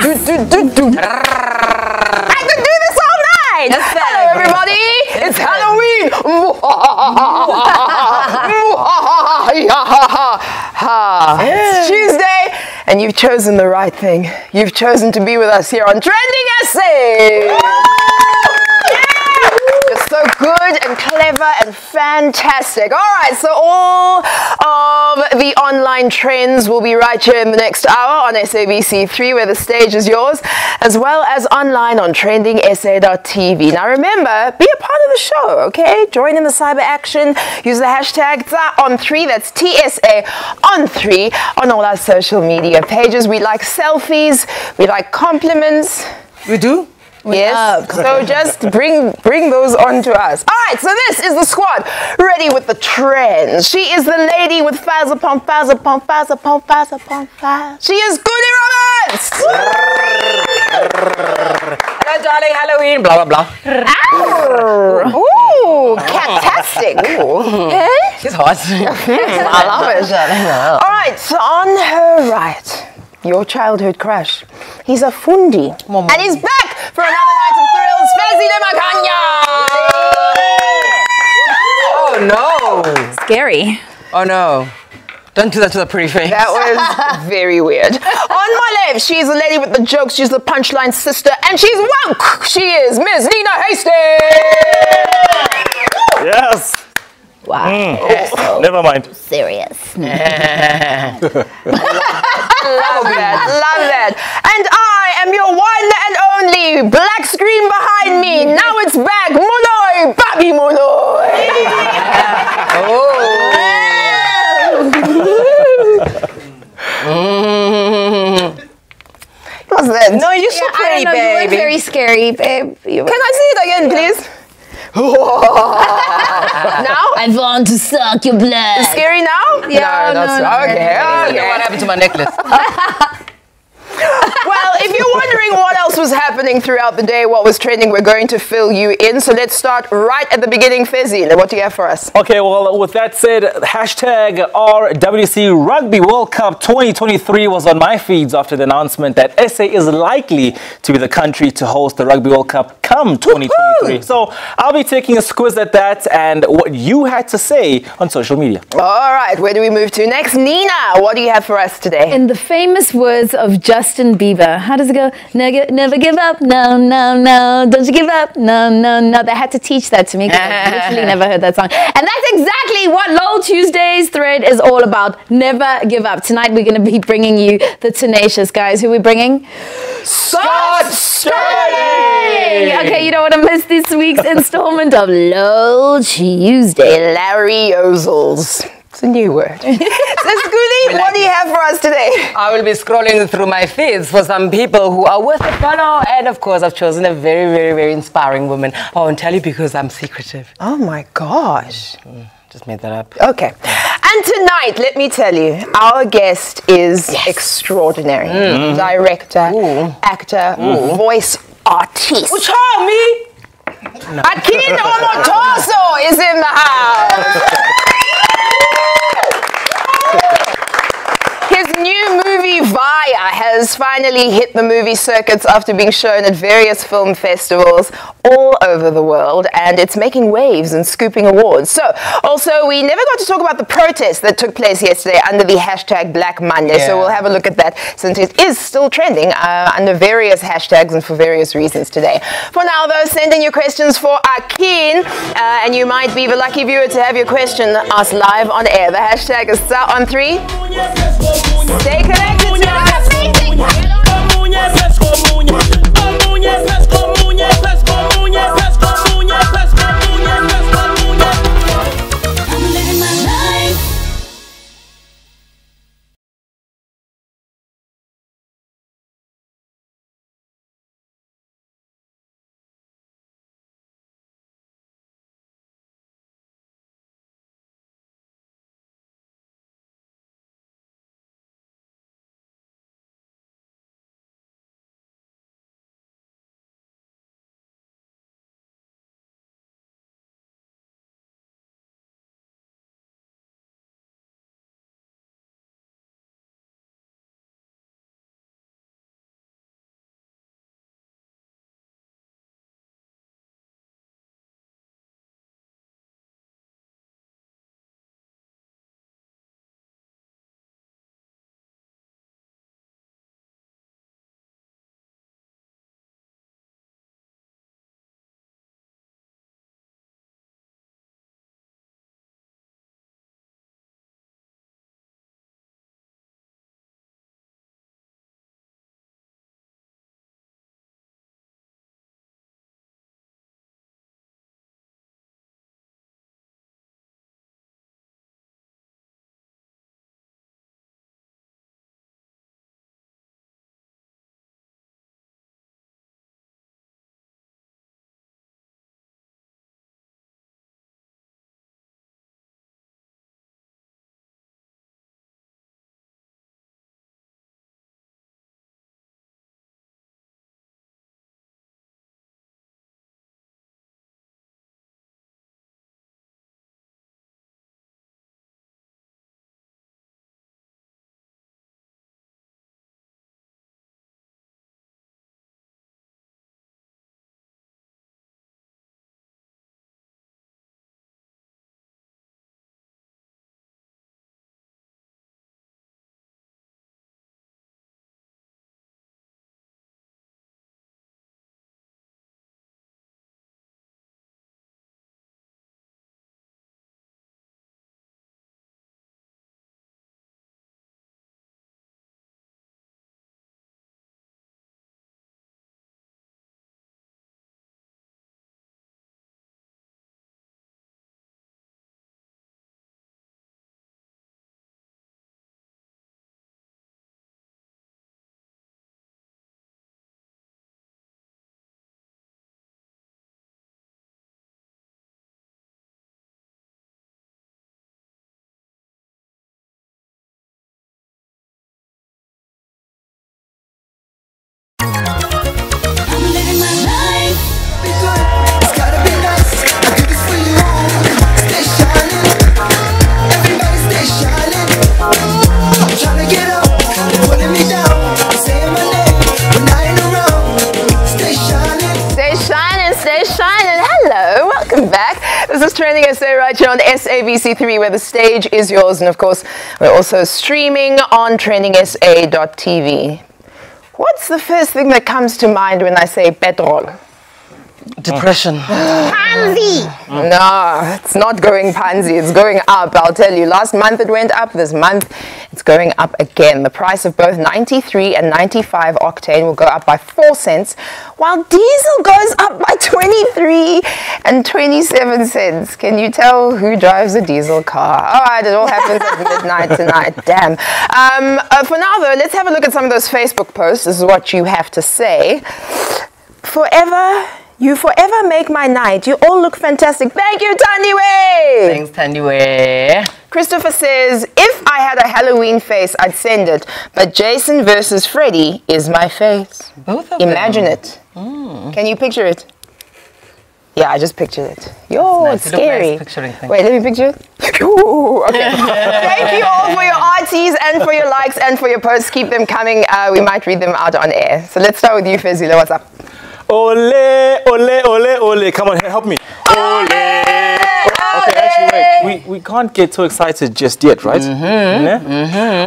I could do this all night. Hello, everybody. It's Halloween. It's Tuesday, and you've chosen the right thing. You've chosen to be with us here on TrendingSA. You're so good and clever and fantastic. All right, so all of the online trends will be right here in the next hour on SABC3, where the stage is yours, as well as online on TrendingSA.tv. Now remember, be a part of the show, okay? Join in the cyber action. Use the hashtag TSA-on3, that's TSA-on3, on all our social media pages. We like selfies, we like compliments. We do? Yes, so just bring those on to us. All right, so this is the squad, ready with the trends. She is the lady with fazz upon fazz upon fazz upon fazz upon fazz. She is Goody Roberts. Hello, darling, Halloween, blah, blah, blah. Ow. Ooh, fantastic. Eh? She's hot. I love it. All right, so on her right, your childhood crush. He's a fundi. And he's back for another night of thrills. Fezi de Makanya. Oh, no. Scary. Oh, no. Don't do that to the pretty face. That was very weird. On my left, she's the lady with the jokes. She's the punchline sister. And she's woke. She is Miss Nina Hastings. Yes. Wow. Never mind. Serious. Love that. Love that. And I am your one and only black screen behind me. Now it's back. Moloi. Babi Moloi. What's that? No, you're so pretty, I don't know, you baby. were very scary, babe. Can I see it again, please? Now? I want to suck your blood. Scary now? Yeah, no, that's no. okay. Okay. What happened to my necklace? Well, if you're wondering what else was happening throughout the day, what was trending, we're going to fill you in. So let's start right at the beginning. Fezzi, what do you have for us? Okay, well, with that said, hashtag RWC Rugby World Cup 2023 was on my feeds after the announcement that SA is likely to be the country to host the Rugby World Cup come 2023. So I'll be taking a squiz at that and what you had to say on social media. All right, where do we move to next? Nina, what do you have for us today? In the famous words of Justin Bieber, how does it go? Never give up, no, no, no. Don't you give up, no, no, no. They had to teach that to me because I literally never heard that song. And that's exactly what LOL Tuesday's thread is all about. Never give up. Tonight we're going to be bringing you the Tenacious guys. Who are we bringing? Scott Sterling! Okay, you don't want to miss this week's installment of LOL Tuesday. Larry Ozels. It's a new word. Sis Guli, what do you have for us today? I will be scrolling through my feeds for some people who are worth a follow. And of course, I've chosen a very, very, very inspiring woman. I won't tell you because I'm secretive. Oh my gosh. Just made that up. Okay. And tonight, let me tell you, our guest is extraordinary. Director, actor, voice artist. What's wrong, me? Akin Omotoso is in the house. His new movie, Vaya, has finally hit the movie circuits after being shown at various film festivals all over the world, and it's making waves and scooping awards. So, also, we never got to talk about the protest that took place yesterday under the hashtag Black Monday, so we'll have a look at that since it is still trending under various hashtags and for various reasons today. For now, though, send in your questions for Akin, and you might be the lucky viewer to have your question asked live on air. The hashtag is TSA-on3. Stay connected to us. This is Trending SA right here on SABC3, where the stage is yours. And of course, we're also streaming on TrendingSA.tv. What's the first thing that comes to mind when I say petrol? Depression. Pansy! No, it's not going pansy. It's going up, I'll tell you. Last month it went up. This month it's going up again. The price of both 93 and 95 octane will go up by 4 cents, while diesel goes up by 23 and 27 cents. Can you tell who drives a diesel car? All right, it all happens at midnight tonight. Damn. For now, though, let's have a look at some of those Facebook posts. This is what you have to say. You forever make my night. You all look fantastic. Thank you, Tandiwe. Thanks, Tandiwe. Christopher says, if I had a Halloween face, I'd send it. But Jason versus Freddy is my face. Both of Imagine them. it. Can you picture it? Yeah, I just pictured it. Yo, Nice. it's You look nice scary. picturing things. Wait, let me picture it. Ooh, okay. Thank you all for your arties and for your likes and for your posts. Keep them coming. We might read them out on air. So let's start with you, Fezile. What's up? Ole, ole, ole, ole. Come on, help me. Ole. Okay, actually, wait. We can't get too excited just yet, right?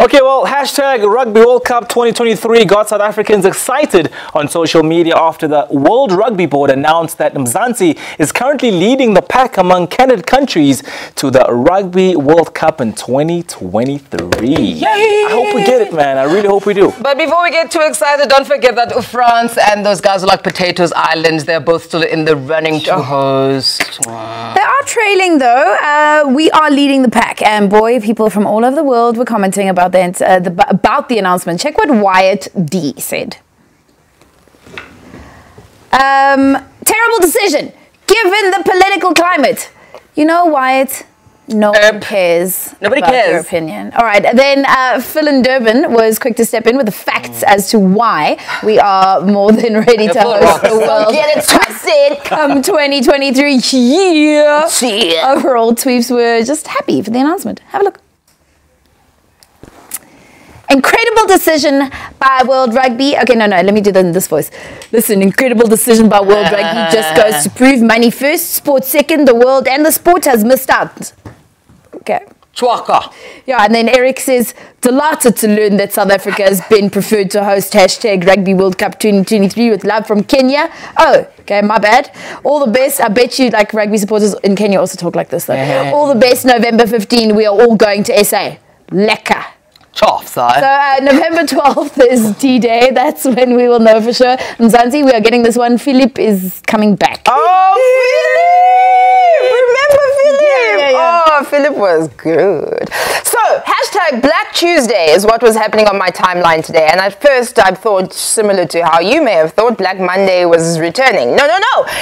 Okay, well, hashtag Rugby World Cup 2023 got South Africans excited on social media after the World Rugby Board announced that Mzansi is currently leading the pack among candidate countries to the Rugby World Cup in 2023. Yay! I hope we get it, man. I really hope we do. But before we get too excited, don't forget that France and those guys who like Potatoes Island, they're both still in the running to host. They are trailing, though. We are leading the pack, and boy, people from all over the world were commenting about the announcement. Check what Wyatt D said. Terrible decision, given the political climate. You know, Wyatt, no one cares. Nobody about cares. your opinion. All right, then Phil in Durban was quick to step in with the facts as to why we are more than ready to host the World Get it twisted. Come 2023. Yeah. Yeah. Overall, tweets were just happy for the announcement. Have a look. Incredible decision by World Rugby. Okay, no, let me do that in this voice. Listen, incredible decision by World Rugby just goes to prove money first, sport second. The world and the sport has missed out. Okay. Chwaka. Yeah, and then Eric says, delighted to learn that South Africa has been preferred to host hashtag Rugby World Cup 2023 with love from Kenya. Oh, okay, my bad. All the best. I bet you like rugby supporters in Kenya also talk like this though. All the best, November 15. We are all going to SA. Lekker. Choff, So November 12th is D-Day. That's when we will know for sure. Mzansi, we are getting this one. Philip is coming back. Oh, Philip! Remember Philip? Yeah. Oh, Philip was good. So, hashtag Black Tuesday is what was happening on my timeline today. And at first, I thought, similar to how you may have thought, Black Monday was returning. No.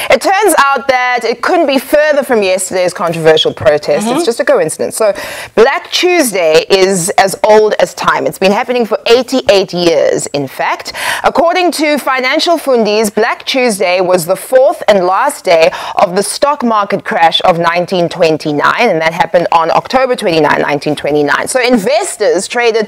It turns out that it couldn't be further from yesterday's controversial protest. It's just a coincidence. So, Black Tuesday is as old as time. It's been happening for 88 years, in fact. According to Financial Fundis, Black Tuesday was the fourth and last day of the stock market crash of 1929, and that happened on October 29, 1929. So investors traded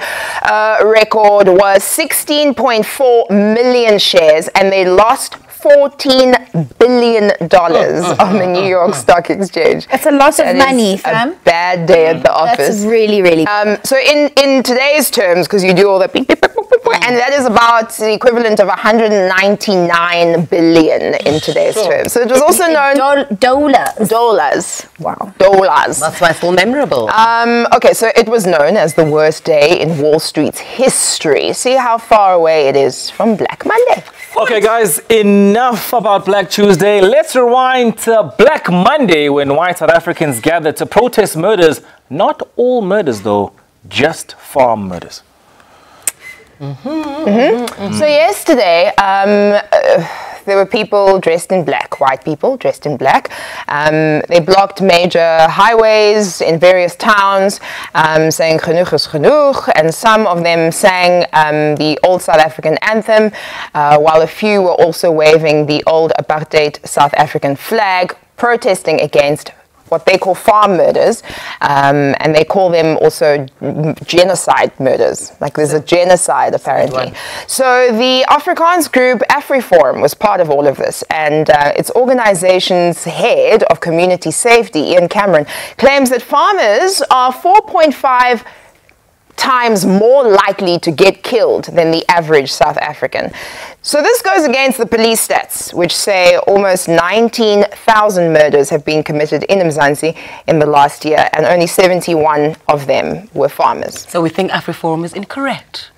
record was 16.4 million shares, and they lost $14 billion on the New York Stock Exchange. That's a lot of money, A fam. bad day at the office. That's really, really So in today's terms, because you do all that, and that is about the equivalent of 199 billion in today's terms. So it was also known dollars. Wow. Dollars. That's why it's still memorable. Okay, so it was known as the worst day in Wall Street's history. See how far away it is from Black Monday. Okay, guys, enough about Black Tuesday. Let's rewind to Black Monday when white South Africans gathered to protest murders. Not all murders, though, just farm murders. So yesterday, there were people dressed in black, white people dressed in black. They blocked major highways in various towns, saying genoeg is genoeg, and some of them sang the old South African anthem, while a few were also waving the old apartheid South African flag, protesting against what they call farm murders, and they call them also genocide murders. Like there's a genocide apparently. So the Afrikaans group AfriForum was part of all of this, and its organization's head of community safety, Ian Cameron, claims that farmers are 4.5 times more likely to get killed than the average South African. So this goes against the police stats, which say almost 19,000 murders have been committed in Mzansi in the last year, and only 71 of them were farmers. So we think AfriForum is incorrect.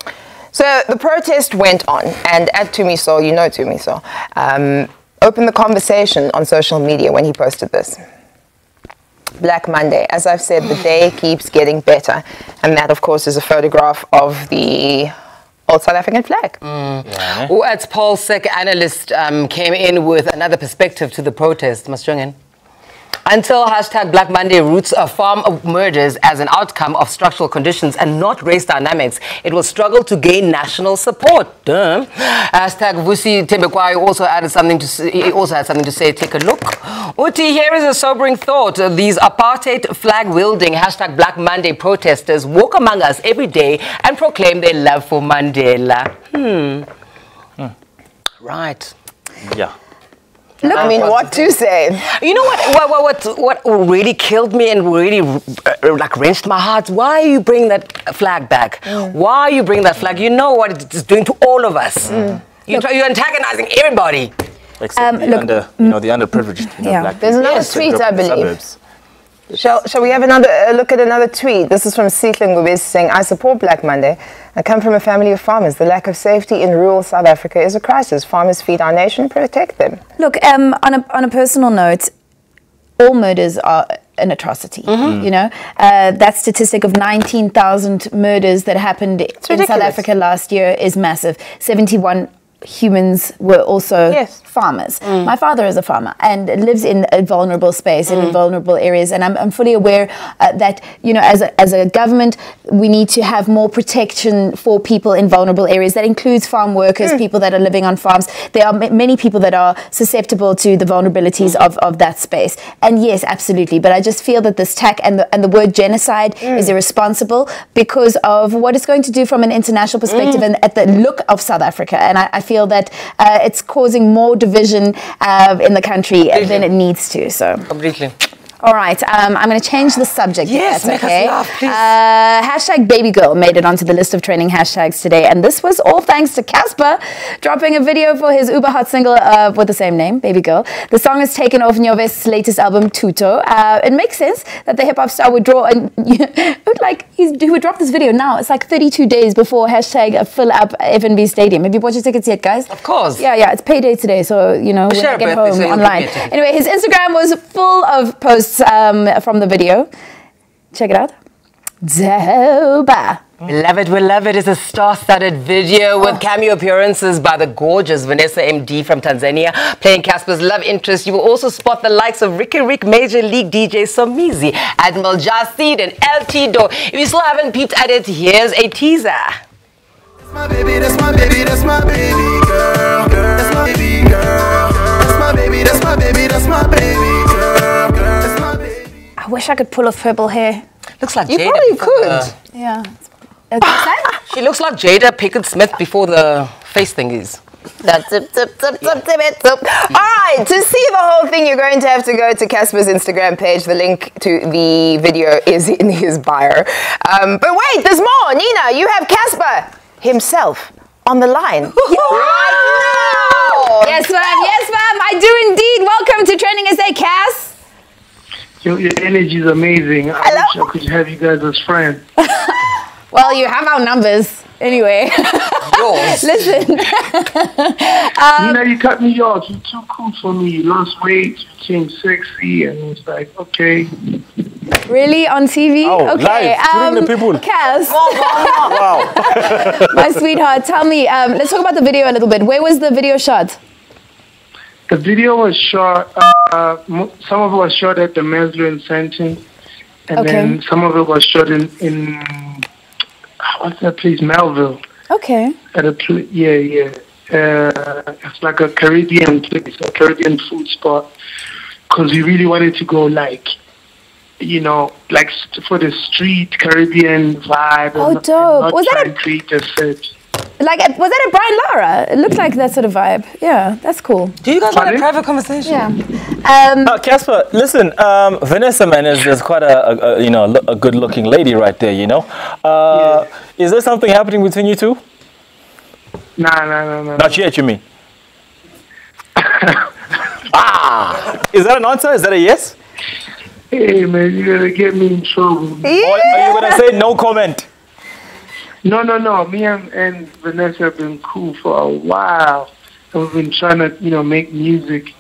So the protest went on, and at Tumiso, you know Tumiso, opened the conversation on social media when he posted this. Black Monday. As I've said, the day keeps getting better. And that, of course, is a photograph of the old South African flag. Yeah. As Paul Sek, analyst, came in with another perspective to the protest. Masjungen. Until hashtag Black Monday roots farm murders as an outcome of structural conditions and not race dynamics, it will struggle to gain national support. Duh. Hashtag Vusi Tembekwai also added something to say. He also had something to say. Take a look. Uti, here is a sobering thought. These apartheid flag-wielding hashtag Black Monday protesters walk among us every day and proclaim their love for Mandela. Right. Yeah. Look, I mean, what to say? You know what really killed me and really like wrenched my heart? Why you bring that flag back? Why you bring that flag? You know what it's doing to all of us. You're antagonizing everybody. Except the underprivileged. Black There's another tweet, I believe. Shall we have another look at another tweet? This is from Sihle Ngubesi saying, I support Black Monday. I come from a family of farmers. The lack of safety in rural South Africa is a crisis. Farmers feed our nation, protect them. Look, on a personal note, all murders are an atrocity. You know, that statistic of 19,000 murders that happened in South Africa last year is massive. 71 humans were also farmers. My father is a farmer and lives in a vulnerable space, in vulnerable areas, and I'm fully aware that, you know, as a government, we need to have more protection for people in vulnerable areas. That includes farm workers, people that are living on farms. There are many people that are susceptible to the vulnerabilities of that space. And yes, absolutely. But I just feel that this tack and the word genocide is irresponsible because of what it's going to do from an international perspective and at the look of South Africa. And I feel that it's causing more division in the country than it needs to. So completely. All right, I'm going to change the subject. Yes, if that's make okay. us laugh, please. Hashtag baby girl made it onto the list of trending hashtags today, and this was all thanks to Casper dropping a video for his uber hot single with the same name, Baby Girl. The song is taken off Nyovest's latest album, Tuto. It makes sense that the hip hop star would draw he would drop this video now. It's like 32 days before hashtag fill up FNB Stadium. Have you bought your tickets yet, guys? Of course. Yeah, it's payday today, so you know when I get home online. Anyway, his Instagram was full of posts from the video. Check it out. Zoba. Beloved is a star-studded video with cameo appearances by the gorgeous Vanessa MD from Tanzania playing Casper's love interest. You will also spot the likes of Ricky Rick, Major League DJ Somizi, Admiral Jasid and El Tido. If you still haven't peeped at it, here's a teaser. That's my baby, that's my baby, that's my baby girl. That's my baby girl. That's my baby, that's my baby, that's my baby girl. That's my baby. I wish I could pull off purple hair. Looks like You Jada. probably could. Yeah. She looks like Jada Pinkett Smith before the face thingies. All right, to see the whole thing, you're going to have to go to Casper's Instagram page. The link to the video is in his bio. But wait, there's more. Nina, you have Casper himself on the line right now. Yes, ma'am. I do indeed. Welcome to TrendingSA, Cass. Your energy is amazing. I wish I could have you guys as friends. Well, you have our numbers. Anyway. Yours. Listen. You cut me off. You're too cool for me. You lost weight. You became sexy. And it's like, okay. Really? On TV? Oh, okay. live. The people. Cass. Wow. My sweetheart, tell me, let's talk about the video a little bit. Where was the video shot? The video was shot, some of it was shot at the Mesler Center, and then some of it was shot in what's that place, Melville. Okay. At a place, it's like a Caribbean place, a Caribbean food spot, because we really wanted to go like you know, like for the street Caribbean vibe. Oh, and dope. not Was that trying to create a set. Like, was that a Brian Lara? It looked like that sort of vibe. Yeah, that's cool. Do you guys want a Pardon? private conversation? Yeah. Casper, listen, Vanessa, man, is quite a you know, a good-looking lady right there, you know. Is there something happening between you two? No. Not yet, you mean? Is that an answer? Is that a yes? Hey, man, you're going to get me in trouble. Or are you going to say no comment? No. Me and Vanessa have been cool for a while. And we've been trying to, you know, make music.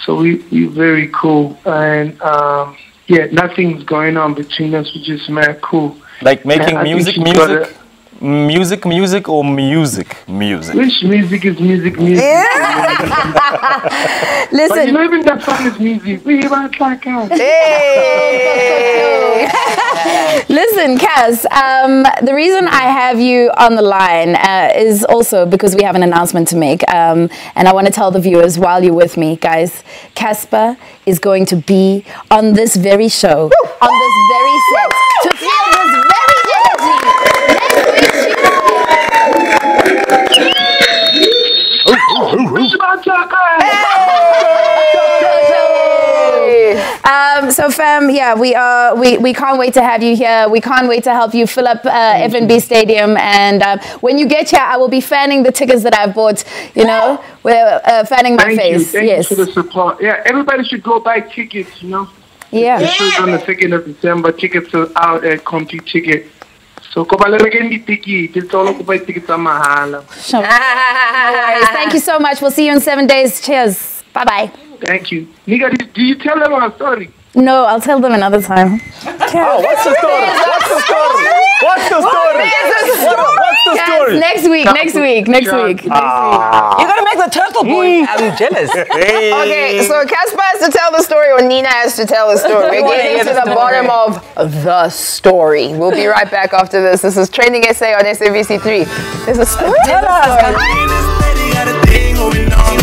So we're very cool. And, yeah, nothing's going on between us. We're just mad cool. Like making And I think music, she's music? gotta- Music or music? Which music is music? But you Listen. know, even that song is music. We want like us. Listen, Kaz, the reason I have you on the line is also because we have an announcement to make. And I want to tell the viewers while you're with me, guys, Casper is going to be on this very show, on this very set, to feel this very energy. We want like us. So fam, yeah, we can't wait to have you here. We can't wait to help you fill up FNB Stadium. And when you get here, I will be fanning the tickets that I've bought. You know, we're fanning my face. Thank Yes. you for the support. Yeah, everybody should go buy tickets, you know. Yeah. The show's on the 2nd of December. Tickets are out at Complete Ticket. So go buy tickets. It's all go buy tickets on Mahala. Sure. No worries. Thank you so much. We'll see you in 7 days. Cheers. Bye-bye. Thank you. Nigga, do you tell them our story? No, I'll tell them another time. Oh, what's the story? What's the story? What's the story? What's the story? Next week. You're going to make the turtle boy jealous. Okay, so Casper has to tell the story or Nina has to tell the story. We're getting to the bottom of the story. We'll be right back after this. This is Trending SA on SABC3. There's a story. Tell us. Got a thing going on.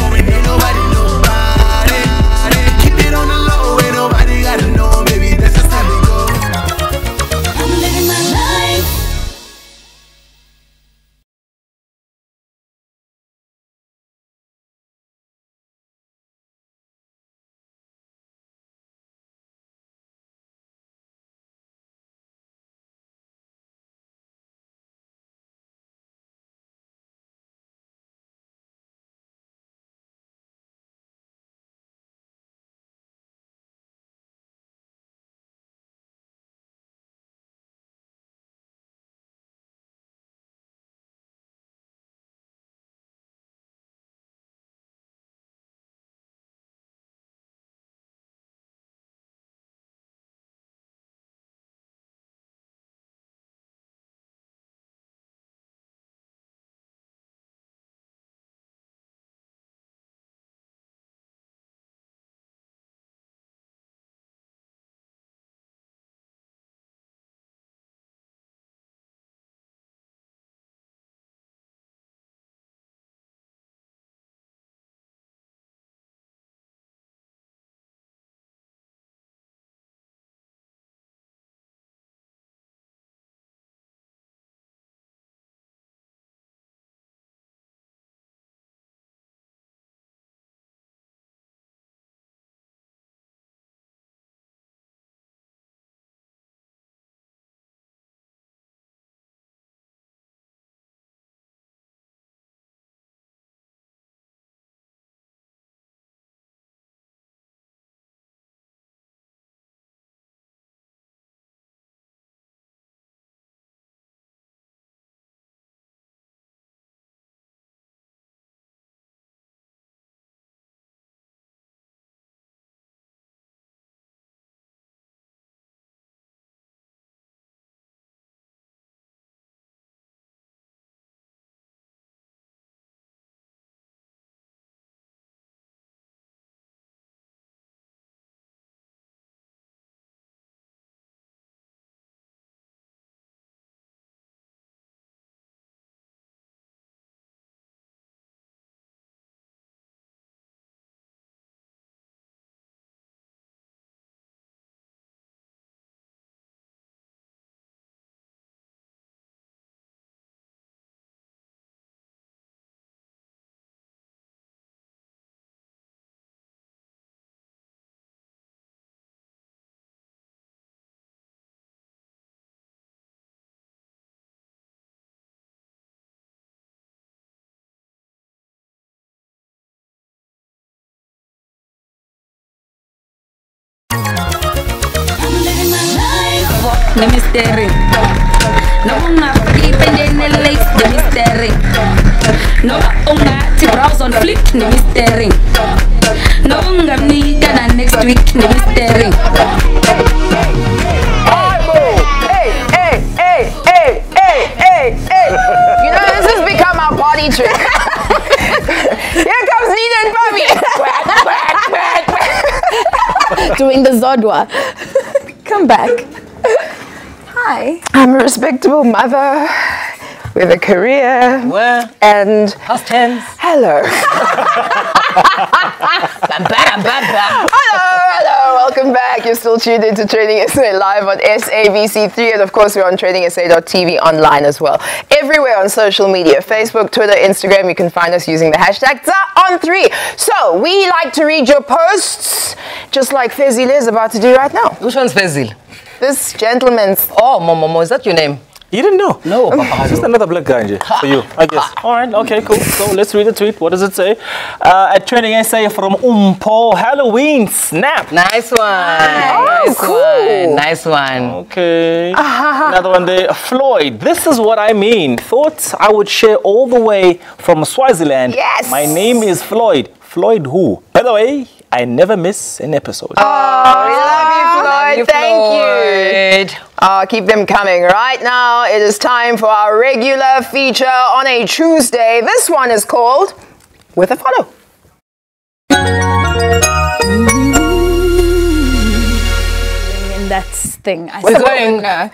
the mystery. No una flip and then the lake, the mystery. No una t-brows on flick, the mystery. No una me gonna next week, the mystery. Hey. You know, this has become our party trick. Here comes Nina and Bobby. Doing the Zodwa. Come back. Hi. I'm a respectable mother with a career. Where? And Past tense. hello. Hello, welcome back. You're still tuned into TrendingSA live on SABC3, and of course we're on TrendingSA.tv online as well. Everywhere on social media, Facebook, Twitter, Instagram, you can find us using the hashtag #on3. So we like to read your posts, just like Fezile is about to do right now. Which one's Fezil? This gentleman's. Oh, Momo, is that your name? You didn't know? No, It's just another black guy for you, I guess. All right, okay, cool. So let's read the tweet. What does it say? At TrendingSA from Umpo, Halloween snap. Nice one. Oh, cool. Nice one. Okay. Another one there. Floyd, this is what I mean. Thought I would share all the way from Swaziland. Yes. My name is Floyd. Floyd who? By the way, I never miss an episode. Oh, we love you, Floyd. Thank you. Keep them coming. Right now, it is time for our regular feature on a Tuesday. This one is called With a Follow. And that thing. I We're saw going. her.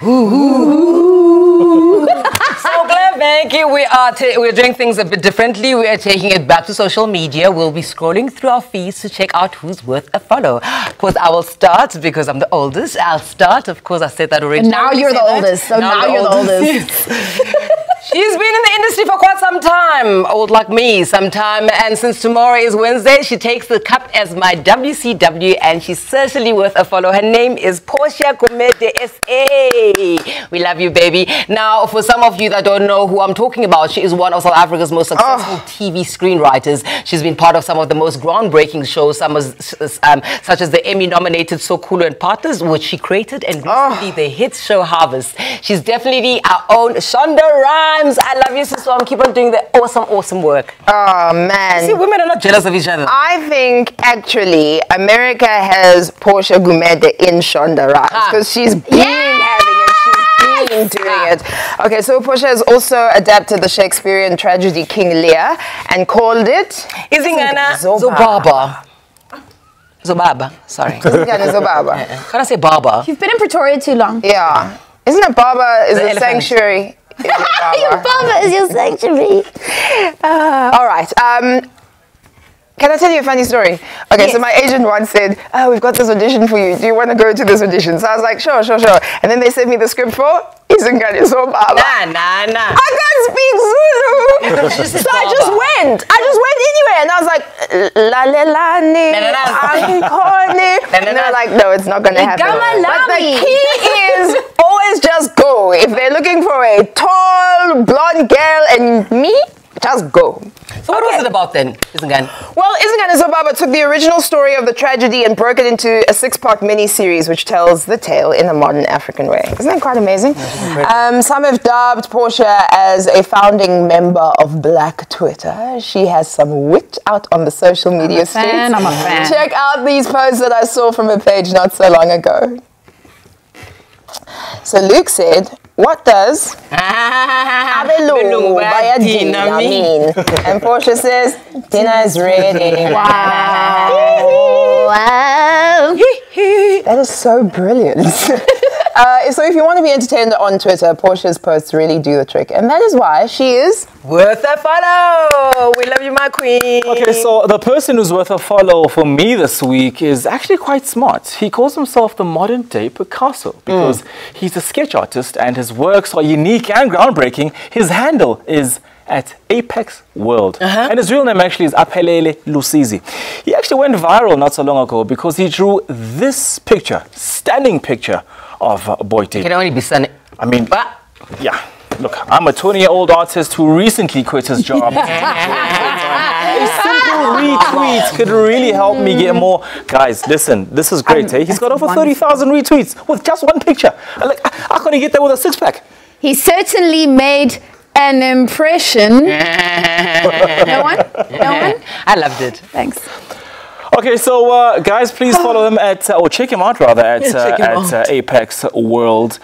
So glad, thank you. We're doing things a bit differently. We are taking it back to social media. We'll be scrolling through our feeds to check out who's worth a follow. Of course, I will start because I'm the oldest. I'll start. Of course, I said that already. And now you're the oldest. So now you're the oldest. She's been in the industry for quite some time, old like me sometime, and since tomorrow is Wednesday, she takes the cup as my WCW, and she's certainly worth a follow. Her name is Portia Gumede SA. We love you, baby. Now, for some of you that don't know who I'm talking about, she is one of South Africa's most successful TV screenwriters. She's been part of some of the most groundbreaking shows, such as the Emmy-nominated Sokulu and Partners, which she created, and recently the hit show Harvest. She's definitely our own Shonda Rhimes. I love you, sister. Keep on doing the awesome work. Oh, man. See, women are not jealous of each other. I think, actually, America has Portia Gumede in Shonda Rhimes because she's been having it. She's been doing it. Okay, so Portia has also adapted the Shakespearean tragedy King Lear and called it Izingana Zobaba. Zobaba, sorry. Izingana Zobaba. Can I say Baba? You've been in Pretoria too long. Yeah. Isn't it Baba is The the elephant. sanctuary? Is it Baba? Baba is your sanctuary. All right. Can I tell you a funny story? Okay, so my agent once said, "Oh, we've got this audition for you. Do you want to go to this audition?" So I was like, "Sure." And then they sent me the script for Izingane Zobaba. Nah. I can't speak Zulu. So I just went anywhere, and I was like, "La le la ni, and they were like, "No, it's not going to happen." But the key is always just go. If they're looking for a tall blonde girl and me, just go. So what was it about then, Izingane? Well, Izingane Zobaba took the original story of the tragedy and broke it into a 6-part mini-series which tells the tale in a modern African way. Isn't that quite amazing? Some have dubbed Portia as a founding member of Black Twitter. She has some wit out on the social media streets. I'm a fan. Check out these posts that I saw from her page not so long ago. So Luke said, "What does Abelungu bayadina mean?" And Portia says, "Dinner is ready." Wow. That is so brilliant. So if you want to be entertained on Twitter, Portia's posts really do the trick. And that is why she is Worth a follow. We love you, my queen. Okay, so the person who's worth a follow for me this week is actually quite smart. He calls himself the modern day Picasso because he's a sketch artist and his works are unique and groundbreaking. His handle is at Apex World. And his real name actually is Aphelele Lusizi. He actually went viral not so long ago because he drew this picture, stunning picture of Boite. It can only be sunny. I mean, yeah. Look, I'm a 20-year-old artist who recently quit his job. A simple retweets could really help me get more. Guys, listen, this is great. He's got over 30,000 retweets with just one picture. Like, how can he get that with a six-pack? He certainly made an impression. No one? No one? I loved it. Thanks. Okay, so guys, please follow him at, or check him out rather, at Apex World.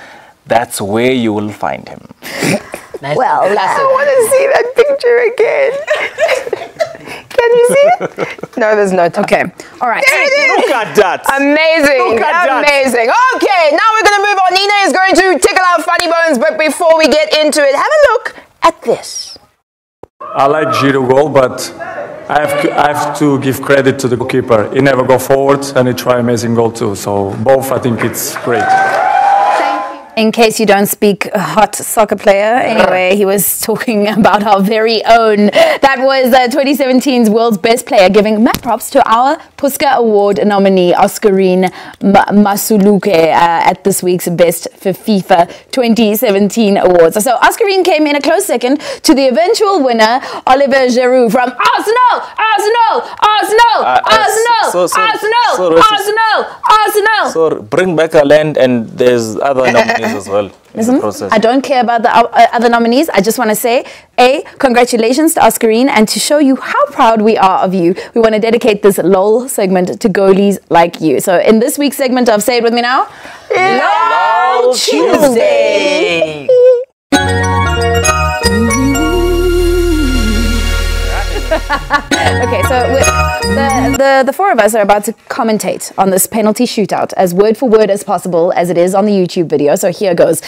That's where you will find him. Nice. Well, I want to see that picture again. Can you see it? No, there's no time. okay. All right. There it is. Look at that. Amazing. Look at that. Amazing. Okay, now we're going to move on. Nina is going to tickle our funny bones, but before we get into it, have a look at this. I like Giro goal, but I have to give credit to the goalkeeper. He never go forward and he try amazing goal too. So both, I think it's great. In case you don't speak hot soccer player, anyway, he was talking about our very own. That was 2017's World's Best Player, giving mad props to our Puska Award nominee, Oscarine Masuluke, at this week's Best for FIFA 2017 Awards. So Oscarine came in a close second to the eventual winner, Oliver Giroud from Arsenal! So bring back a land and there's other nominees as well in the process. I don't care about the other nominees. I just want to say, congratulations to Oscarine, and to show you how proud we are of you, we want to dedicate this LOL segment to goalies like you. So in this week's segment of Say It With Me Now, LOL Tuesday. Okay, so the four of us are about to commentate on this penalty shootout as word for word as possible as it is on the YouTube video. So here goes.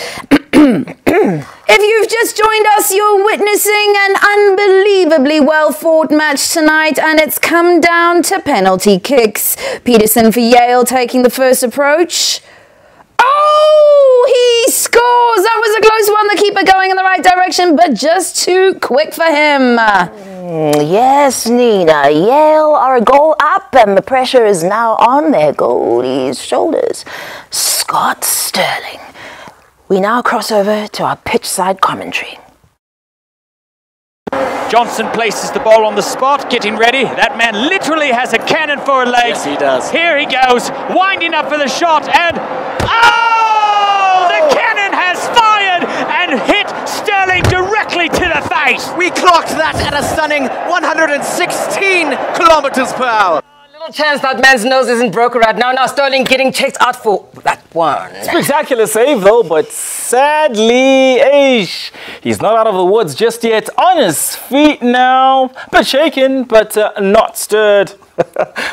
If you've just joined us, you're witnessing an unbelievably well-fought match tonight, and it's come down to penalty kicks. Peterson for Yale taking the first approach. Oh, he scores! That was a close one. The keeper going in the right direction, but just too quick for him. Yes, Nina. Yale are a goal up, and the pressure is now on their goalie's shoulders. Scott Sterling. We now cross over to our pitch-side commentary. Johnson places the ball on the spot, getting ready. That man literally has a cannon for a leg. Yes, he does. Here he goes, winding up for the shot, and oh! The cannon has fired and hit Sterling directly to the face. We clocked that at a stunning 116 kilometers per hour. Little chance that man's nose isn't broken right now. Now Sterling getting checked out for that one. Spectacular save though, but sadly, he's not out of the woods just yet. On his feet now, but shaken, but not stirred.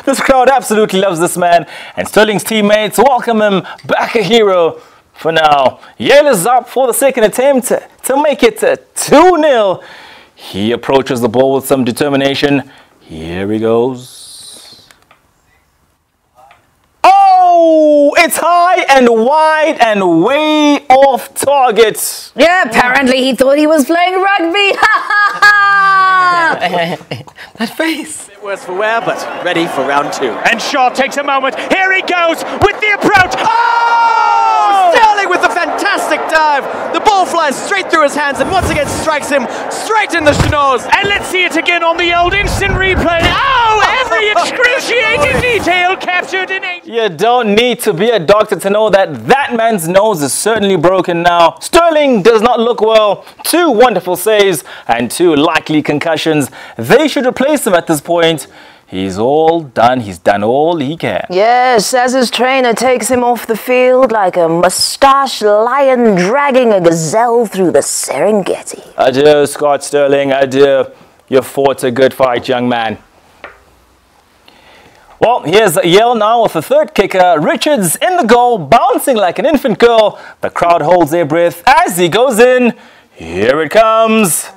This crowd absolutely loves this man, and Sterling's teammates welcome him back, a hero for now. Yale is up for the second attempt to make it 2-0. He approaches the ball with some determination. Here he goes. Oh, it's high and wide and way off target. Yeah, apparently he thought he was playing rugby. That face. Worse for wear, but ready for round two. And Shaw takes a moment. Here he goes with the approach. Oh! Sterling with a fantastic dive. The ball flies straight through his hands and once again strikes him straight in the schnoz. And let's see it again on the old instant replay. Oh, every excruciating detail captured in a... You don't need to be a doctor to know that that man's nose is certainly broken now. Sterling does not look well. 2 wonderful saves and 2 likely concussions. They should replace him at this point. He's all done. He's done all he can. Yes, as his trainer takes him off the field like a mustached lion dragging a gazelle through the Serengeti. Adieu, Scott Sterling. Adieu. You fought a good fight, young man. Well, here's Yale now with the third kicker. Richards in the goal, bouncing like an infant girl. The crowd holds their breath as he goes in. Here it comes.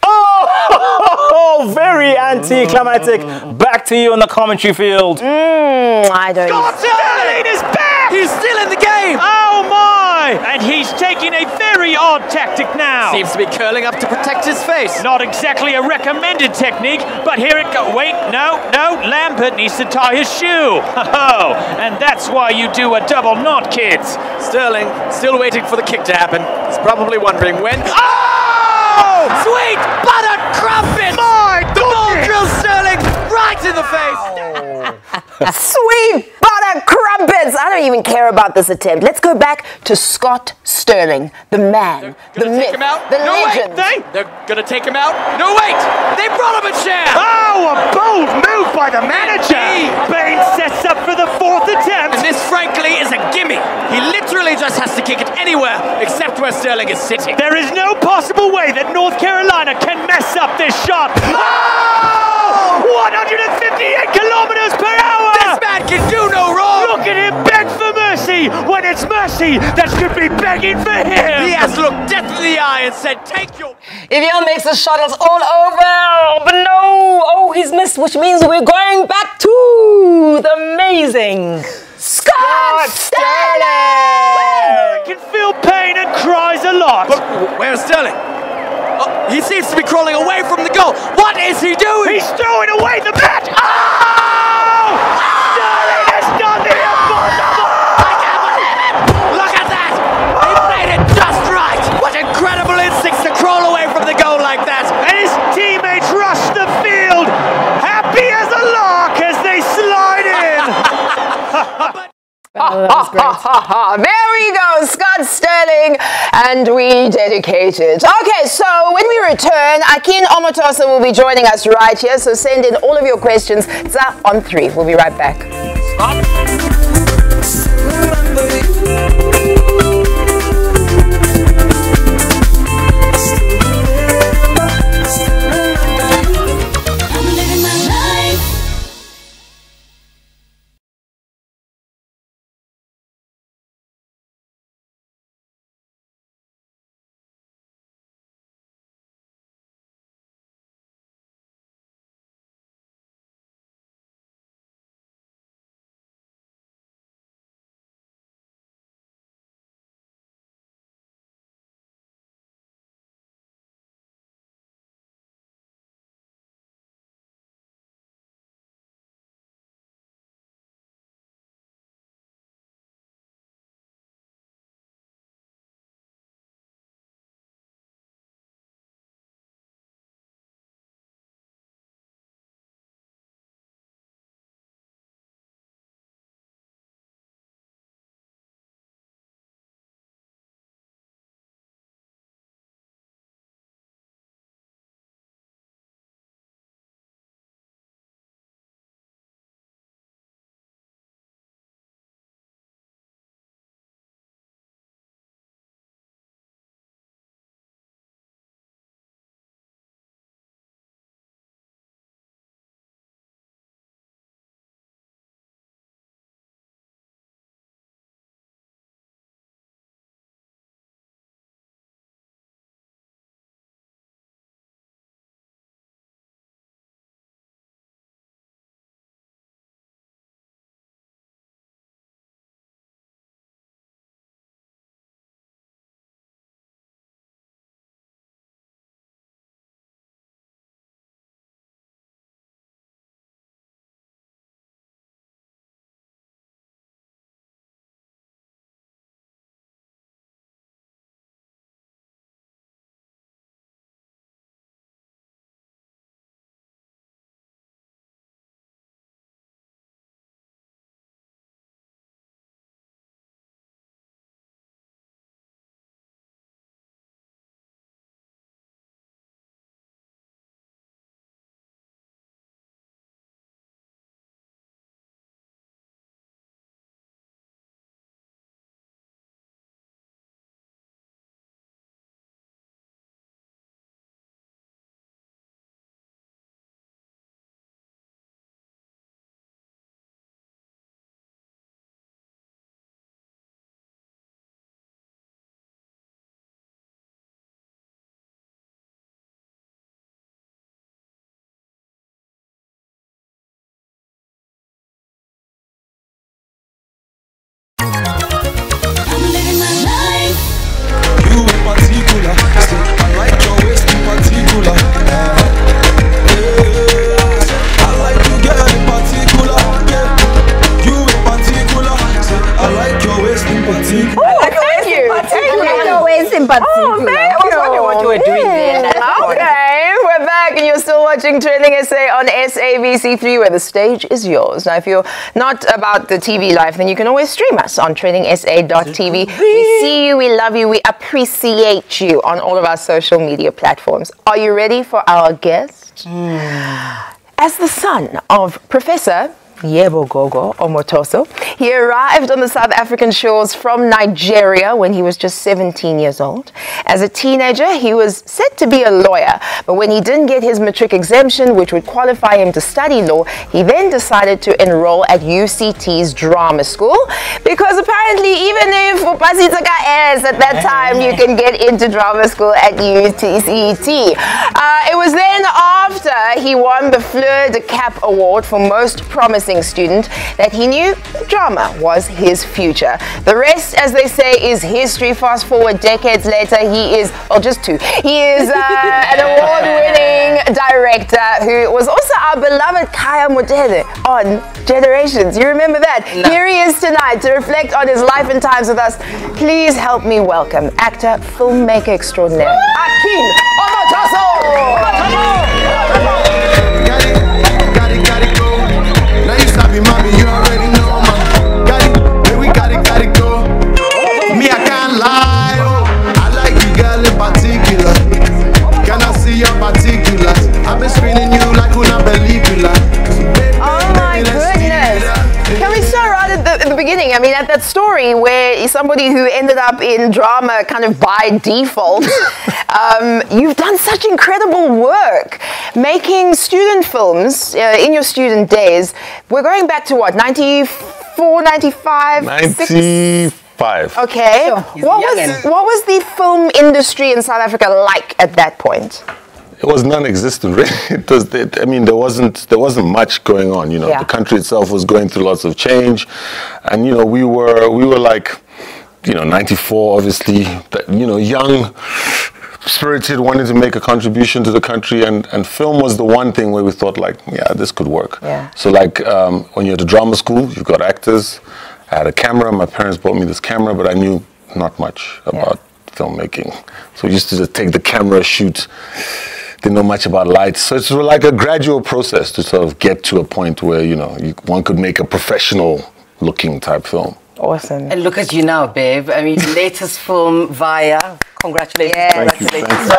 Oh, very anticlimactic. Back to you on the commentary field. I don't know. Scott Sterling is back! He's still in the game! Oh my! And he's taking a very odd tactic now. Seems to be curling up to protect his face. Not exactly a recommended technique, but here it goes. Wait, no, Lambert needs to tie his shoe. Oh, and that's why you do a double knot, kids. Sterling still waiting for the kick to happen. He's probably wondering when. Oh! Sweet buttered crumpets! The ball drills Sterling right in the face! Sweet butter crumpets! I don't even care about this attempt. Let's go back to Scott Sterling, the man, the myth, Take him out. the No, legend. wait. They're gonna take him out. No, wait. They brought him a chair. Oh, a bold move by the manager. Bain sets up for the fourth attempt. And this, frankly, is a gimme. He literally just has to kick it anywhere except where Sterling is sitting. There is no possible way that North Carolina can mess up this shot. Oh! 158 kilometers per hour. This man can do no wrong. Look at him beg for mercy when it's mercy that should be begging for him. He has looked death in the eye and said, take your... Evian makes the shuttles all over, but no! Oh, he's missed, which means we're going back to the amazing Scott Sterling! Can feel pain and cries a lot. But where's Sterling? Oh, he seems to be crawling away from the goal. What is he doing? He's throwing away the bat. Oh! Sterling has done the impossible! I can't believe it! Look at that! He made it just right! What incredible instincts to crawl away from the goal like that! And his teammates rush the field, happy as a lark as they slide in. Oh, that was great. There we go, Scott Sterling, and we dedicate it. Okay, so when we return, Akin Omotosa will be joining us right here, so send in all of your questions. It's up on 3. We'll be right back. SA on SABC3, where the stage is yours. Now, if you're not about the TV life, then you can always stream us on TrendingSA.tv. We see you, we love you, we appreciate you on all of our social media platforms. Are you ready for our guest? As the son of Professor Yebo Gogo Omotoso, he arrived on the South African shores from Nigeria when he was just 17 years old. As a teenager, he was set to be a lawyer, but when he didn't get his matric exemption, which would qualify him to study law, he then decided to enroll at UCT's drama school, because apparently even if Upasitaka is at that time, you can get into drama school at UCT. It was then after he won the Fleur de Cap Award for Most Promising Student that he knew drama was his future. The rest, as they say, is history. Fast forward decades later, he is, well, just two. He is an award-winning director who was also our beloved Kaya Modele on Generations. You remember that? No. Here he is tonight to reflect on his life and times with us. Please help me welcome actor, filmmaker extraordinaire, Akin Omotoso! Mommy, you already know, man. Got it, we got it, go. Me, I can't lie. I like you, girl, in particular. Can I see your particulars? I've been screening you like una película. Oh my goodness. Can we start right at the beginning? I mean, at that story where somebody who ended up in drama kind of by default, you've done such incredible work making student films in your student days. We're going back to what, 94, 95? 95. Okay. Sure. What was the film industry in South Africa like at that point? It was non-existent, really. I mean, there wasn't much going on. You know, the country itself was going through lots of change, and you know, we were like, you know, 94, obviously, you know, young, spirited, wanting to make a contribution to the country, and film was the one thing where we thought, like, yeah, this could work. Yeah. So like when you're at a drama school, you've got actors. I had a camera. My parents bought me this camera, but I knew not much about filmmaking. So we used to just take the camera, shoot. Didn't know much about lights. So it's like a gradual process to sort of get to a point where, you know, one could make a professional looking type film. Awesome. And look at you now, babe. I mean, latest film, Via. Congratulations. Yes. Congratulations.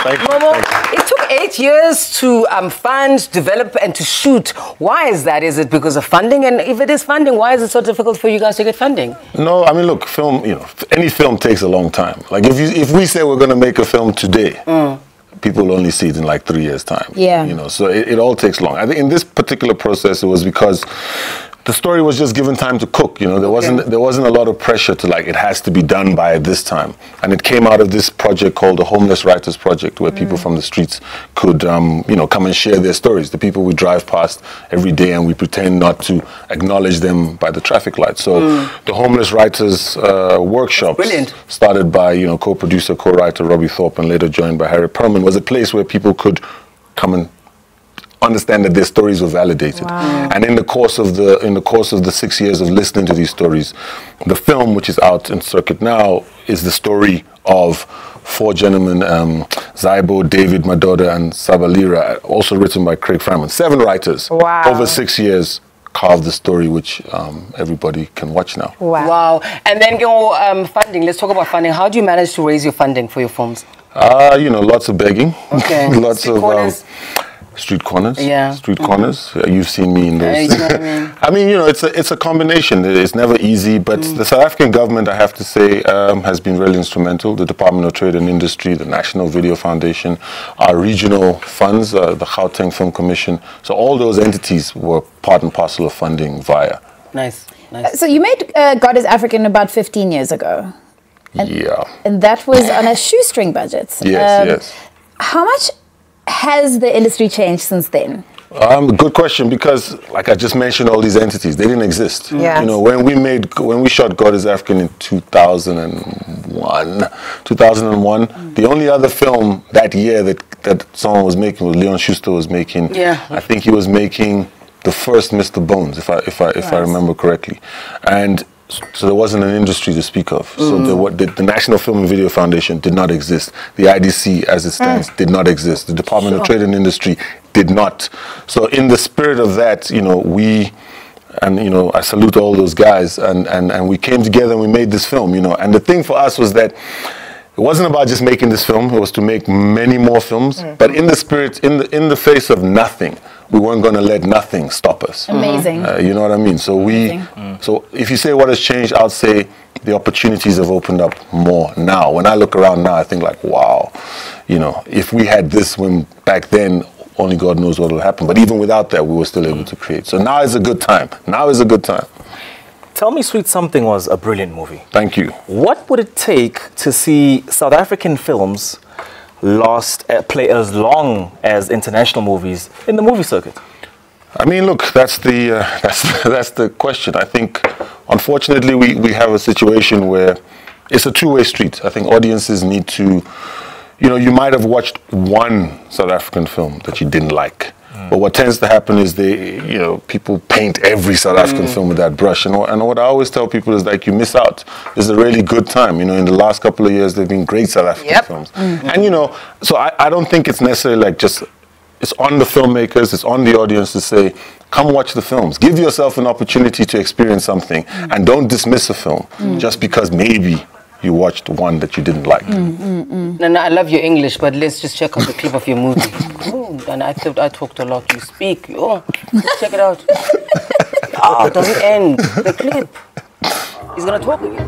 Thank you. Momo, it took 8 years to fund, develop, and to shoot. Why is that? Is it because of funding? And if it is funding, why is it so difficult for you guys to get funding? No, I mean, look, film, you know, any film takes a long time. Like if we say we're going to make a film today, people only see it in like 3 years' time. Yeah. You know, so it all takes long. I think in this particular process, it was because the story was just given time to cook. You know, there wasn't a lot of pressure to like it has to be done by this time. And it came out of this project called the Homeless Writers Project, where people from the streets could, you know, come and share their stories. The people we drive past every day, and we pretend not to acknowledge them by the traffic light. So the Homeless Writers workshops, started by, you know, co-producer, co-writer Robbie Thorpe, and later joined by Harry Perlman, was a place where people could come and understand that their stories were validated. Wow. And in the course of the 6 years of listening to these stories, the film, which is out in circuit now, is the story of four gentlemen, Zaibo, David, Madoda, and Sabalira, also written by Craig Fryman. 7 writers over 6 years carved the story, which everybody can watch now. Wow. And then your funding, let's talk about funding. How do you manage to raise your funding for your films? You know, lots of begging. Okay. Lots of street corners. Yeah. Street corners. You've seen me in those. You know what I mean? I mean, you know, it's a combination. It's never easy, but the South African government, I have to say, has been really instrumental. The Department of Trade and Industry, the National Video Foundation, our regional funds, the Gauteng Film Commission. So all those entities were part and parcel of funding Via. Nice. Nice. So you made God is African about 15 years ago. And, and that was on a shoestring budget. Yes. How much has the industry changed since then? Good question, because like I just mentioned, all these entities, they didn't exist. Yes. You know, when we shot God is African in 2001, the only other film that year that someone was making was Leon Schuster was making. Yeah. I think he was making the first Mr. Bones, if I remember correctly. And So there wasn't an industry to speak of. So the National Film and Video Foundation did not exist. The IDC, as it stands, did not exist. The Department of Trade and Industry did not. So in the spirit of that, you know, I salute all those guys, and we came together and we made this film, you know. And the thing for us was that it wasn't about just making this film, it was to make many more films. But in the spirit, in the face of nothing, we weren't going to let nothing stop us. Amazing. You know what I mean? So so if you say what has changed, I'd say the opportunities have opened up more now. When I look around now, I think like, wow, you know, if we had this when back then, only God knows what will happen. But even without that, we were still able to create. So now is a good time. Now is a good time. Tell Me Sweet Something was a brilliant movie. Thank you. What would it take to see South African films play as long as international movies in the movie circuit? I mean, look, that's the question. I think, unfortunately, we have a situation where it's a two-way street. I think audiences need to, you know, you might have watched one South African film that you didn't like. But what tends to happen is people paint every South African film with that brush. And what I always tell people is like, you miss out. It's a really good time. You know, in the last couple of years, there have been great South African films. And, you know, so I don't think it's necessarily like just, it's on the filmmakers, it's on the audience to say, come watch the films. Give yourself an opportunity to experience something. And don't dismiss a film just because maybe you watched one that you didn't like. No, I love your English, but let's just check out the clip of your movie. And I thought I talked a lot. You speak. Check it out. It doesn't end. The clip. He's gonna talk again.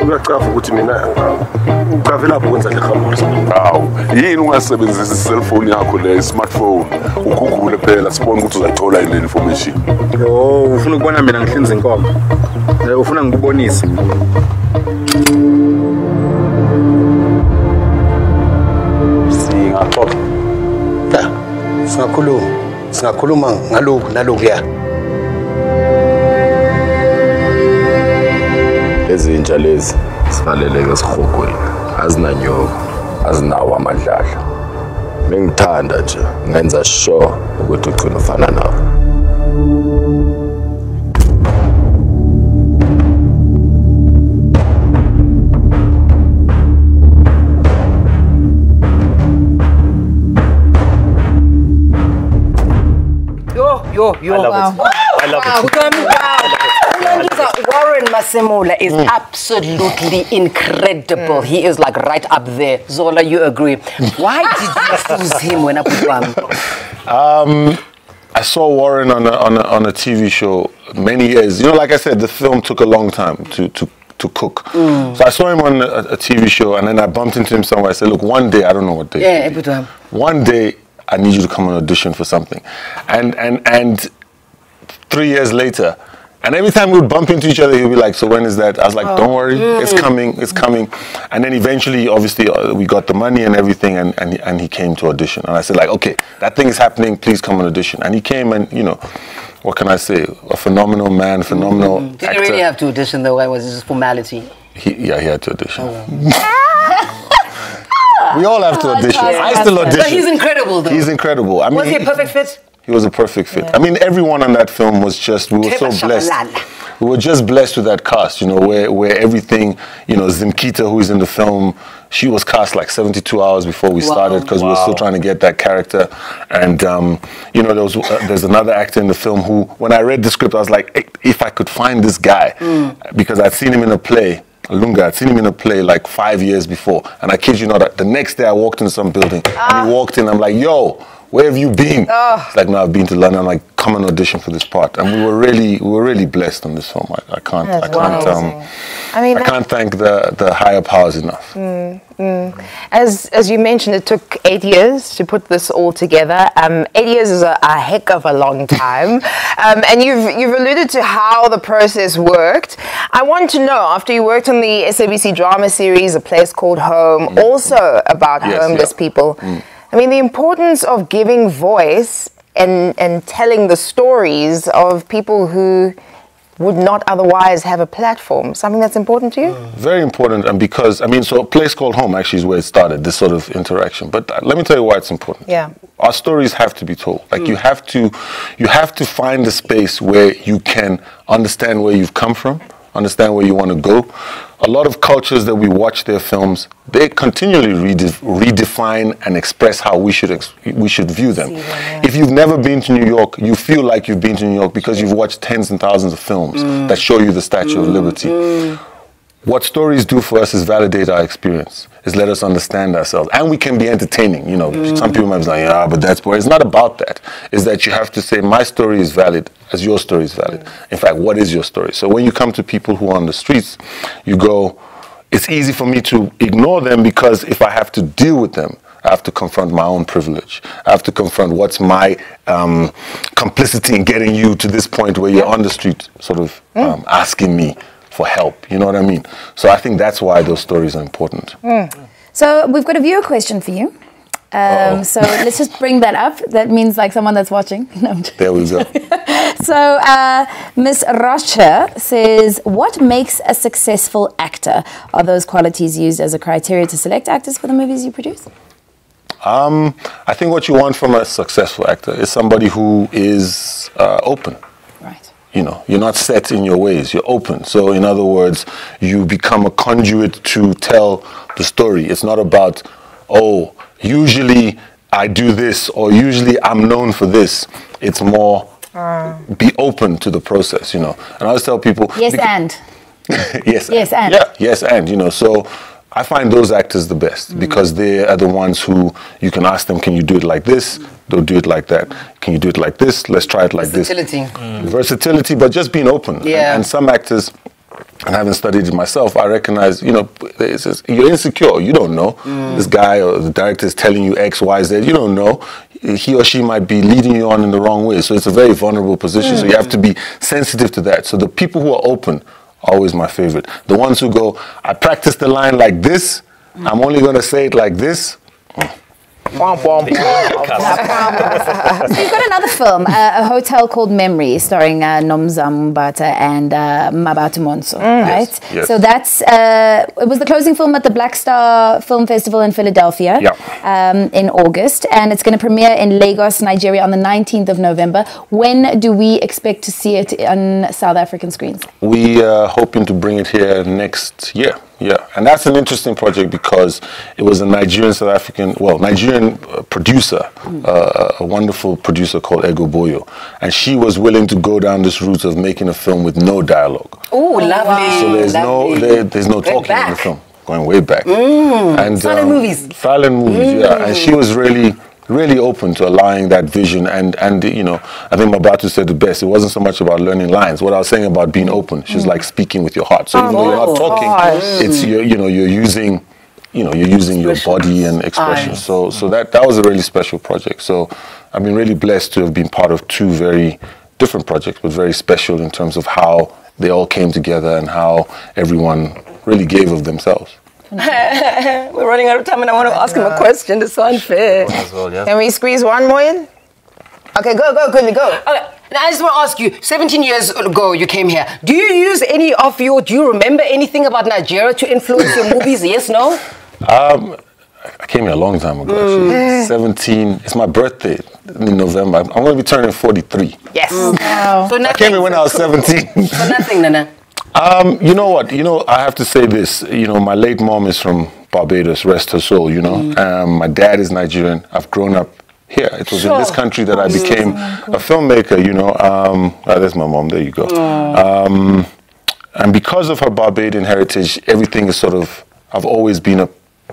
Uyacafa ukuthi mina uqavela ukwenza ngehambo. Hawu, yini ungasebenzisa iselfoni yakho le smartphone ugugule phela sibone ukuthi uzayithola yini information. Yo, ufuna ukubona mina ngihlinza inkomo. Ufuna ngikubonise. Singakhuluma ngalokhu nalokuya. Ezintsha lezi sivaleleke esihogweni, azinanyoko, azinawo amadlala. Bengithanda nje ngenza sure ukuthi ugcina ufana nawo. Yo. I love it. I love it. Warren Masemola is absolutely incredible. He is like right up there. Zola, you agree? Why did you choose him when I put one? I saw Warren on a TV show many years. You know, like I said, the film took a long time to cook. So I saw him on a TV show, and then I bumped into him somewhere. I said, look, one day, I don't know what day. Yeah, every time. One day, I need you to come and audition for something. And 3 years later, and every time we would bump into each other, he'd be like, so when is that? I was like, don't worry, it's coming. And then eventually, obviously, we got the money and everything, and he came to audition. And I said, like, okay, that thing is happening, please come and audition. And he came, and, you know, what can I say? A phenomenal man, phenomenal actor. Did he really have to audition, though? Was it just formality? He had to audition. We all have to audition. I still audition. But he's incredible, though. He's incredible. I mean, was he a perfect fit? He was a perfect fit. I mean, everyone on that film was just, we were so blessed. We were just blessed with that cast, you know, where everything, you know, Zimkita, who is in the film, she was cast like 72 hours before we started because we were still trying to get that character. And, you know, there's another actor in the film who, when I read the script, I was like, hey, if I could find this guy, because I'd seen him in a play, Lunga, I'd seen him in a play like 5 years before. And I kid you not, the next day I walked into some building and he walked in, I'm like, yo, where have you been? It's like, no, I've been to London. I'm like, come and audition for this part. And we were really blessed on this film. I can't thank the higher powers enough. As you mentioned, it took 8 years to put this all together. 8 years is a heck of a long time. And you've alluded to how the process worked. I want to know, after you worked on the SABC drama series, A Place Called Home, also about homeless people, I mean, the importance of giving voice and telling the stories of people who would not otherwise have a platform. Something that's important to you? Very important, and because, I mean, so A Place Called Home actually is where it started, this sort of interaction. But let me tell you why it's important. Yeah. Our stories have to be told. Like you have to find a space where you can understand where you've come from, understand where you want to go. A lot of cultures that we watch their films, they continually redefine and express how we should view them. If you've never been to New York, you feel like you've been to New York because you've watched tens and thousands of films that show you the Statue of Liberty. What stories do for us is validate our experience, is let us understand ourselves. And we can be entertaining, you know. Some people might be like, yeah, but that's boring. It's not about that. It's that you have to say, my story is valid as your story is valid. In fact, what is your story? So when you come to people who are on the streets, you go, it's easy for me to ignore them because if I have to deal with them, I have to confront my own privilege. I have to confront what's my complicity in getting you to this point where you're on the street sort of asking me for help, you know what I mean? So I think that's why those stories are important. So we've got a viewer question for you. So let's just bring that up. That means like someone that's watching. No, there we go. So Miss Rocha says, what makes a successful actor? Are those qualities used as a criteria to select actors for the movies you produce? I think what you want from a successful actor is somebody who is open. Right. You know, you're not set in your ways, you're open. So in other words, you become a conduit to tell the story. It's not about, oh, usually I do this, or usually I'm known for this. It's more be open to the process, you know. And I always tell people... Yes, and. Yes, and. Yeah, yes, and, you know. So I find those actors the best because they are the ones who you can ask them, can you do it like this? They'll do it like that. Can you do it like this? Let's try it like Versatility. this. Versatility, but just being open. Yeah. And some actors, and having studied it myself, I recognize, you know, you're insecure. You don't know. This guy or the director is telling you X, Y, Z. You don't know. He or she might be leading you on in the wrong way. So it's a very vulnerable position. So you have to be sensitive to that. So the people who are open, always my favorite. The ones who go, I practice the line like this. I'm only going to say it like this. So you've got another film, a hotel called Memory, starring Nomzamo Mbata and Mabatu Monso, right? Yes. So that's it was the closing film at the Black Star Film Festival in Philadelphia in August, and it's going to premiere in Lagos, Nigeria on the 19th of November. When do we expect to see it on South African screens? We are hoping to bring it here next year. Yeah, and that's an interesting project because it was a Nigerian producer, a wonderful producer called Ego Boyo, and she was willing to go down this route of making a film with no dialogue. Oh, lovely. So there's no talking in the film, going way back. And silent movies. Silent movies, yeah. And she was really open to allowing that vision, and you know, I think Mabatu said the best. It wasn't so much about learning lines. What I was saying about being open, she's like speaking with your heart. So even though you're not talking, it's you're using your body and expression. So that was a really special project. So I've been really blessed to have been part of two very different projects, but very special in terms of how they all came together and how everyone really gave of themselves. We're running out of time and I want to ask him a question. It's so unfair. Can we squeeze one more in? Okay, go, quickly, go. Okay. Now, I just want to ask you, 17 years ago you came here. Do you remember anything about Nigeria to influence your movies? Yes, no? I came here a long time ago, actually. 17, it's my birthday in November. I'm going to be turning 43. Yes. Wow. So I came here when I was 17. So nothing, Nana? You know what? You know, I have to say this. You know, my late mom is from Barbados, rest her soul, you know. My dad is Nigerian. I've grown up here. It was in this country that I became a filmmaker, you know. There's my mom. There you go. And because of her Barbadian heritage, everything is sort of, I've always been a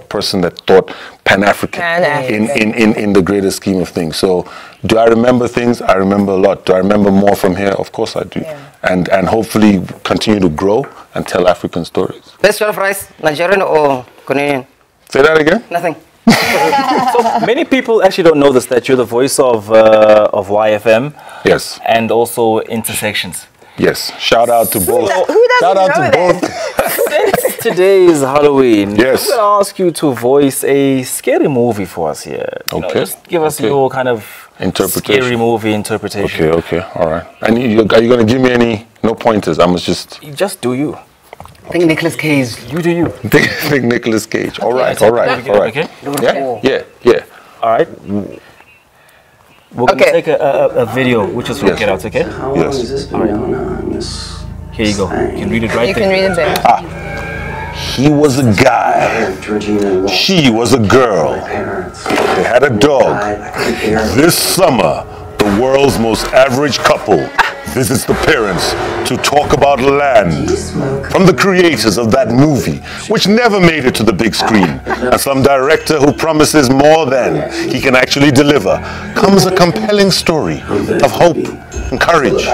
person that thought Pan-African in the greater scheme of things. So do I remember things? I remember a lot. Do I remember more from here? Of course I do. Yeah. And hopefully continue to grow and tell African stories. Best jollof rice, Nigerian or Ghanaian? Say that again? Nothing. So many people actually don't know this, that you're the voice of YFM. Yes. And also Intersections. Yes. Shout out to both. Who doesn't know both. Since today is Halloween, yes, I'm going to ask you to voice a scary movie for us here. Okay. Just give us your kind of Interpretation. Scary movie interpretation. Okay, all right. And are you going to give me no pointers? I must just... You just do you. Think Nicolas Cage. You do you. Think Nicolas Cage. All right. Okay. Yeah. All right. We're going to take a video, which is from Get Out, okay? Yes. All right. Here you go. You can read it right there. You can read it there. He was a guy. She was a girl. They had a dog. This summer, the world's most average couple visits the parents to talk about land. From the creators of that movie, which never made it to the big screen, and some director who promises more than he can actually deliver, comes a compelling story of hope and courage.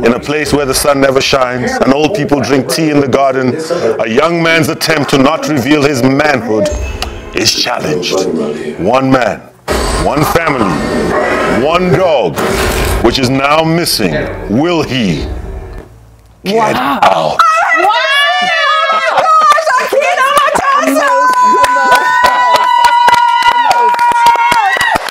In a place where the sun never shines and old people drink tea in the garden, a young man's attempt to not reveal his manhood is challenged. One man, one family, one dog, which is now missing. Will he get out?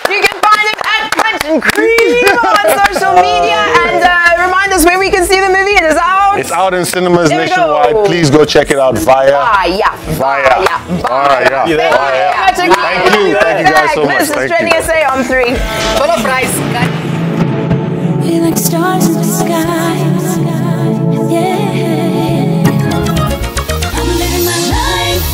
You can find him at Punch and Cream on social media, and remind us where we can see the movie. It is out. It's out in cinemas There we nationwide. go. Please go check it out via. Thank you guys so much. This is TrendingSA on 3. Full of price. We like stars in the sky. Yeah. I'm living my life.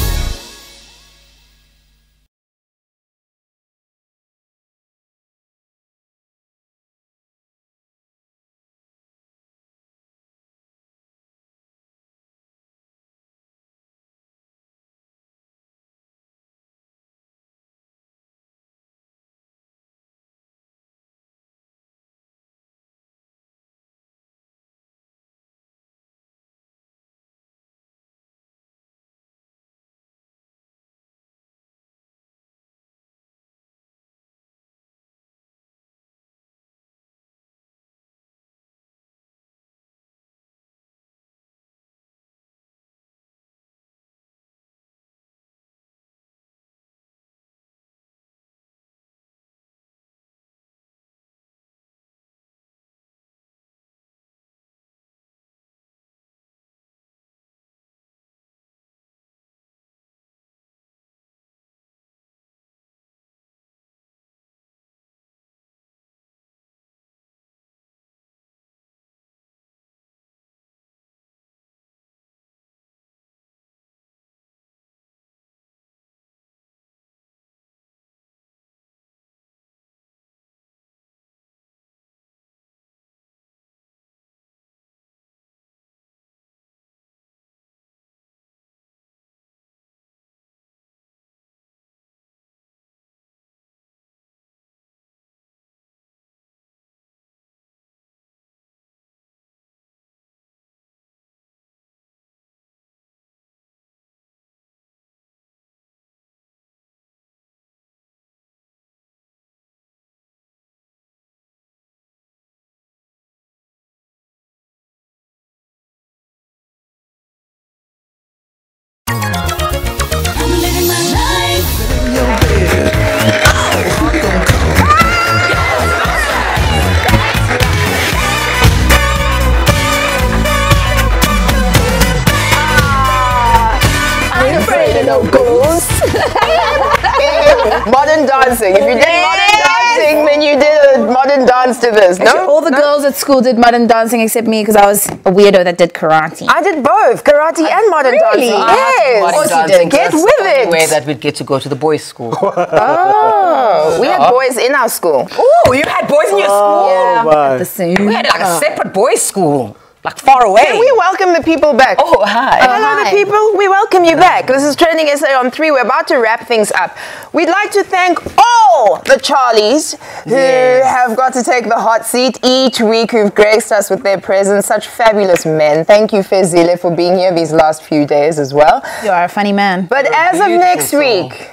Modern dancing. If you did modern dancing, then you did a modern dance to this. Actually, No, all the girls at school did modern dancing except me because I was a weirdo that did karate. I did both karate and modern Really? dancing. Yes. Yes, Of course you did. Get That's with the only it. way that we'd get to go to the boys' school. Oh, we had boys in our school. Oh, you had boys in your school? Yeah. The same. We had like a separate boys' school, like far away. Can we welcome the people back? Oh, hi. Hello, the people. We welcome you back. This is TrendingSA on 3. We're about to wrap things up. We'd like to thank all the Charlies who have got to take the hot seat each week, who've graced us with their presence. Such fabulous men. Thank you, Fezile, for being here these last few days as well. You are a funny man. But as of next week,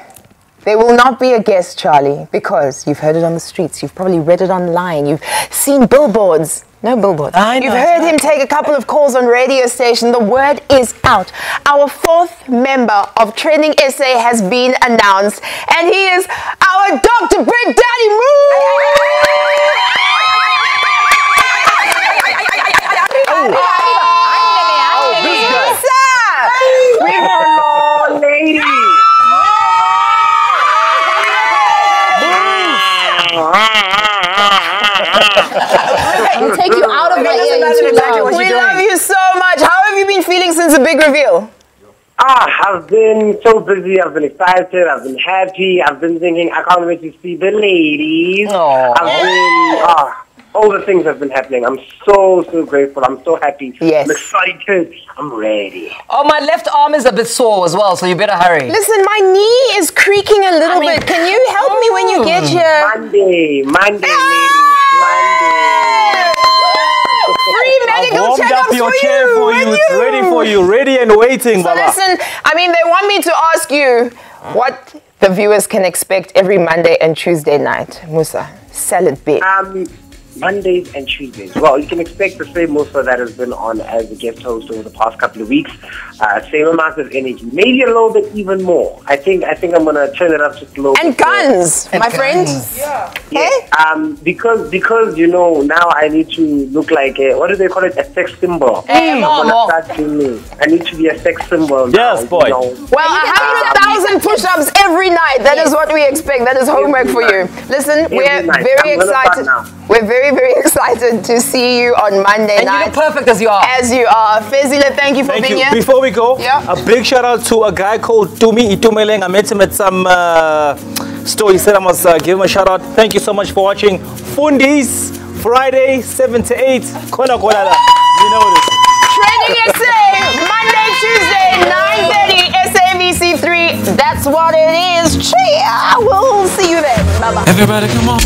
there will not be a guest, Charlie, because you've heard it on the streets. You've probably read it online. You've seen billboards. No billboards. You've heard him take a couple of calls on radio station. The word is out. Our 4th member of TrendingSA has been announced, and he is our Dr. Big Daddy Moon. That's exactly what We you're love doing. you so much. How have you been feeling since the big reveal? I've been so busy. I've been excited. I've been happy. I've been thinking, I can't wait to see the ladies. All the things have been happening. I'm so grateful. I'm so happy. Yes. I'm excited. I'm ready. Oh, my left arm is a bit sore as well, so you better hurry. Listen, my knee is creaking a little bit. Can you help me when you get here? Monday, ladies. Monday. Free medical warmed checkups up your for chair you. for you. It's ready for you. Ready and waiting, So Baba. listen, I mean, they want me to ask you what the viewers can expect every Monday and Tuesday night. Musa, salad bit. Mondays and Tuesdays. Well, you can expect the same Musa that has been on as a guest host over the past couple of weeks. Same amount of energy, maybe a little bit even more. I think I'm gonna turn it up just a little. And bit guns, more. my friend. Yeah. Because you know now I need to look like what do they call it? A sex symbol. I'm gonna start doing I need to be a sex symbol. Yes, now, boy. You know. Well, 100,000 push-ups every night. That is what we expect. That is homework for you. Listen, we're very excited. We're very excited to see you on Monday night. And you look perfect as you are. As you are. Fezile, thank you for being here. Before we go, Yeah. a big shout out to a guy called Tumi Itumeleng. I met him at some store. He said I must give him a shout out. Thank you so much for watching Fundis Friday 7 to 8. Kona Kolala. You know this. TrendingSA, Monday, Tuesday, 9:30, SABC3. That's what it is. Cheer. We'll see you then. Bye-bye. Everybody come on.